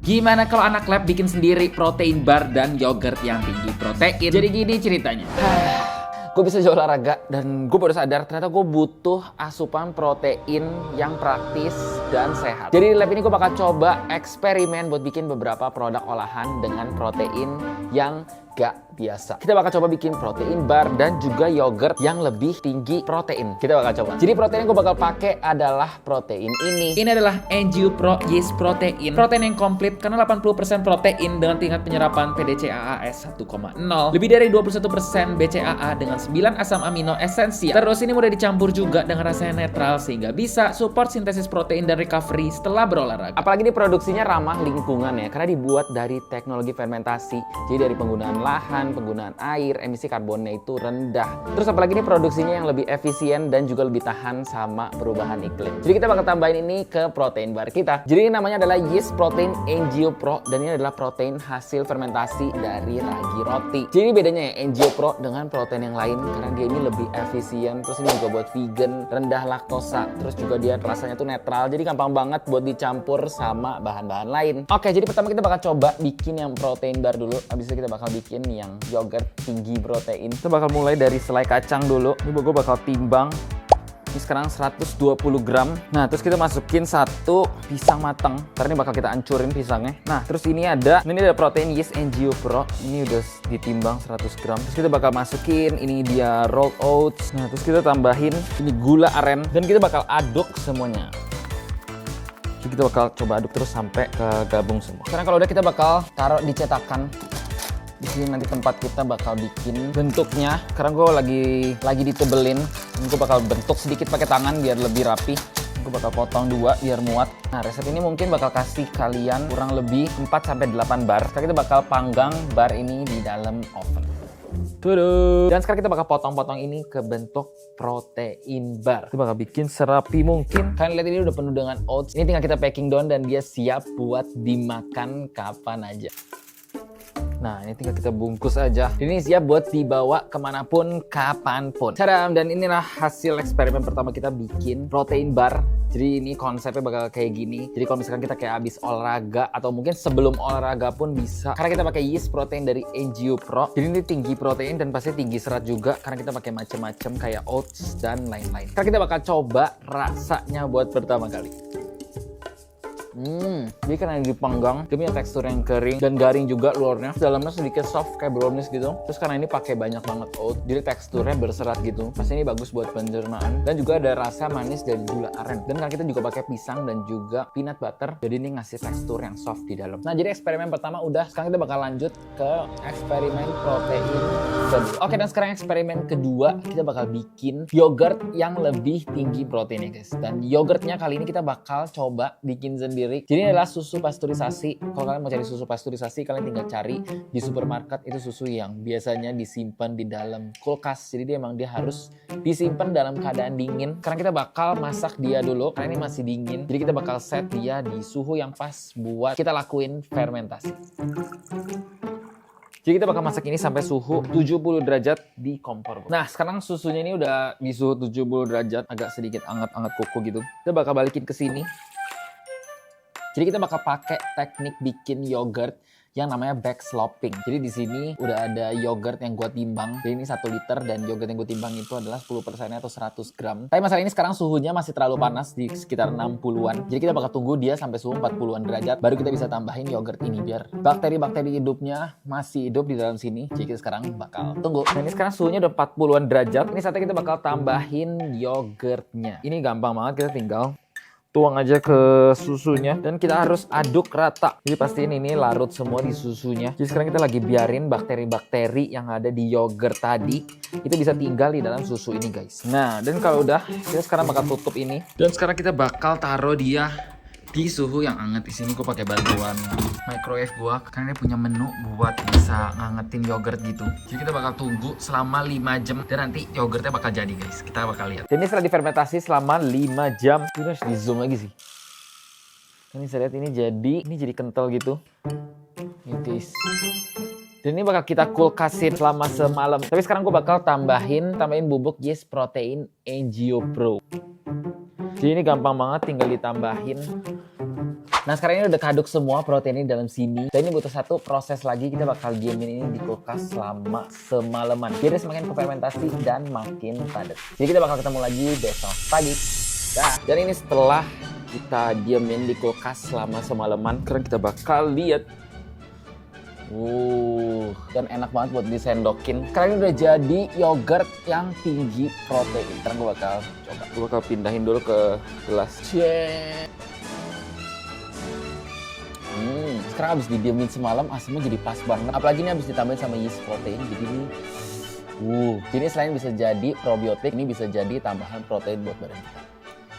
Gimana kalau anak lab bikin sendiri protein bar dan yogurt yang tinggi protein? Jadi gini ceritanya. Gue bisa jauh olahraga dan gue baru sadar ternyata gue butuh asupan protein yang praktis dan sehat. Jadi di lab ini gue bakal coba eksperimen buat bikin beberapa produk olahan dengan protein yang gak biasa. Kita bakal coba bikin protein bar dan juga yogurt yang lebih tinggi protein. Kita bakal coba. Jadi protein yang gue bakal pakai adalah protein ini. Ini adalah NGU Pro Yeast Protein. Protein yang komplit karena 80% protein dengan tingkat penyerapan PDCAAS 1,0. Lebih dari 21% BCAA dengan 9 asam amino esensial. Terus ini mudah dicampur juga dengan rasanya netral sehingga bisa support sintesis protein dan recovery setelah berolahraga. Apalagi ini produksinya ramah lingkungan ya, karena dibuat dari teknologi fermentasi. Jadi dari penggunaan lahan, penggunaan air, emisi karbonnya itu rendah. Terus apalagi ini produksinya yang lebih efisien dan juga lebih tahan sama perubahan iklim. Jadi kita bakal tambahin ini ke protein bar kita. Jadi ini namanya adalah Yeast Protein NGO Pro dan ini adalah protein hasil fermentasi dari ragi roti. Jadi ini bedanya ya NGO Pro dengan protein yang lain karena dia ini lebih efisien. Terus ini juga buat vegan, rendah laktosa. Terus juga dia rasanya tuh netral. Jadi gampang banget buat dicampur sama bahan-bahan lain. Oke, jadi pertama kita bakal coba bikin yang protein bar dulu. Habis itu kita bakal bikin yang yogurt tinggi protein. Kita bakal mulai dari selai kacang dulu. Ini gue bakal timbang. Ini sekarang 120 gram. Nah, terus kita masukin satu pisang matang. Karena ini bakal kita hancurin pisangnya. Nah, terus ini ada protein Yeast NGO Pro. Ini udah ditimbang 100 gram. Terus kita bakal masukin, ini dia rolled oats. Nah, terus kita tambahin ini gula aren. Dan kita bakal aduk semuanya. Jadi kita bakal coba aduk terus sampai kegabung semua. Karena kalau udah kita bakal taruh di cetakan. Di sini nanti tempat kita bakal bikin bentuknya. Karena gue lagi ditebelin. Gue bakal bentuk sedikit pakai tangan biar lebih rapi. Gue bakal potong dua biar muat. Nah, resep ini mungkin bakal kasih kalian kurang lebih 4-8 bar. Sekarang kita bakal panggang bar ini di dalam oven. Tuduh. Dan sekarang kita bakal potong-potong ini ke bentuk protein bar. Kita bakal bikin serapi mungkin. Kalian lihat ini udah penuh dengan oats. Ini tinggal kita packing down dan dia siap buat dimakan kapan aja. Nah, ini tinggal kita bungkus aja. Ini siap buat dibawa kemanapun, kapanpun. Tadam! Dan inilah hasil eksperimen pertama kita bikin protein bar. Jadi ini konsepnya bakal kayak gini. Jadi kalau misalkan kita kayak habis olahraga atau mungkin sebelum olahraga pun bisa. Karena kita pakai yeast protein dari NGO Pro. Jadi ini tinggi protein dan pasti tinggi serat juga. Karena kita pakai macam-macam kayak oats dan lain-lain. Sekarang kita bakal coba rasanya buat pertama kali. Jadi karena dipanggang, dia punya tekstur yang kering dan garing juga luarnya. Dalamnya sedikit soft kayak brownies gitu. Terus karena ini pakai banyak banget oat, jadi teksturnya berserat gitu. Pasti ini bagus buat pencernaan. Dan juga ada rasa manis dari gula aren. Dan karena kita juga pakai pisang dan juga peanut butter, jadi ini ngasih tekstur yang soft di dalam. Nah, jadi eksperimen pertama udah. Sekarang kita bakal lanjut ke eksperimen protein kedua. Oke, dan sekarang eksperimen kedua kita bakal bikin yogurt yang lebih tinggi proteinnya, guys. Dan yogurtnya kali ini kita bakal coba bikin sendiri. Jadi ini adalah susu pasteurisasi. Kalau kalian mau cari susu pasteurisasi, kalian tinggal cari di supermarket. Itu susu yang biasanya disimpan di dalam kulkas. Jadi dia harus disimpan dalam keadaan dingin. Karena kita bakal masak dia dulu, karena ini masih dingin. Jadi kita bakal set dia di suhu yang pas buat kita lakuin fermentasi. Jadi kita bakal masak ini sampai suhu 70 derajat di kompor. Nah, sekarang susunya ini udah di suhu 70 derajat, agak sedikit anget-anget kuku gitu. Kita bakal balikin ke sini. Jadi kita bakal pakai teknik bikin yogurt yang namanya backsloping. Jadi di sini udah ada yogurt yang gue timbang. Jadi ini 1 liter dan yogurt yang gue timbang itu adalah 10% atau 100 gram. Tapi masalah ini sekarang suhunya masih terlalu panas di sekitar 60-an. Jadi kita bakal tunggu dia sampai suhu 40-an derajat. Baru kita bisa tambahin yogurt ini biar bakteri-bakteri hidupnya masih hidup di dalam sini. Jadi kita sekarang bakal tunggu. Nah, ini sekarang suhunya udah 40-an derajat. Ini saatnya kita bakal tambahin yogurtnya. Ini gampang banget, kita tinggal tuang aja ke susunya dan kita harus aduk rata. Jadi pastiin ini larut semua di susunya. Jadi sekarang kita lagi biarin bakteri-bakteri yang ada di yogurt tadi itu bisa tinggal di dalam susu ini, guys. Nah, dan kalau udah, kita sekarang bakal tutup ini. Dan sekarang kita bakal taruh dia di suhu yang hangat. Di sini gue pakai bantuan microwave gue karena dia punya menu buat bisa ngangetin yogurt gitu. Jadi kita bakal tunggu selama 5 jam dan nanti yogurtnya bakal jadi, guys. Kita bakal lihat. Dan ini setelah difermentasi selama 5 jam. Ini harus di zoom lagi sih. Ini saya lihat ini jadi kental gitu. Ini guys. Dan ini bakal kita kulkasin selama semalam. Tapi sekarang gue bakal tambahin bubuk yeast protein NGO Pro. Jadi ini gampang banget, tinggal ditambahin. Nah sekarang ini udah kaduk semua protein ini dalam sini. Dan ini butuh satu proses lagi, kita bakal diemin ini di kulkas selama semalaman. Biar dia semakin fermentasi dan makin padat. Jadi kita bakal ketemu lagi besok pagi. Nah, dan ini setelah kita diemin di kulkas selama semalaman, sekarang kita bakal lihat. Dan enak banget buat disendokin. Sekarang ini udah jadi yogurt yang tinggi protein. Sekarang gue bakal coba. Gue bakal pindahin dulu ke gelas. Sekarang habis didiemin semalam, asamnya jadi pas banget. Apalagi ini habis ditambahin sama yeast protein. Jadi ini, jadi selain bisa jadi probiotik, ini bisa jadi tambahan protein buat badan kita.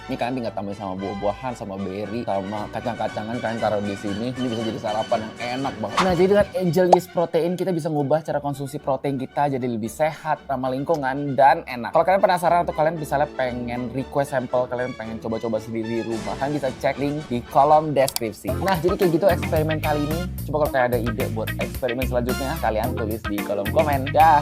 Ini kalian tinggal tambahin sama buah-buahan, sama berry, sama kacang-kacangan kalian taruh di sini. Ini bisa jadi sarapan yang enak banget. Nah, jadi dengan Angel Yeast Protein kita bisa ngubah cara konsumsi protein kita jadi lebih sehat, ramah lingkungan, dan enak. Kalau kalian penasaran atau kalian misalnya pengen request sampel, kalian pengen coba-coba sendiri di rumah, kalian bisa cek link di kolom deskripsi. Nah, jadi kayak gitu eksperimen kali ini. Coba kalau kalian ada ide buat eksperimen selanjutnya, kalian tulis di kolom komen. Dah.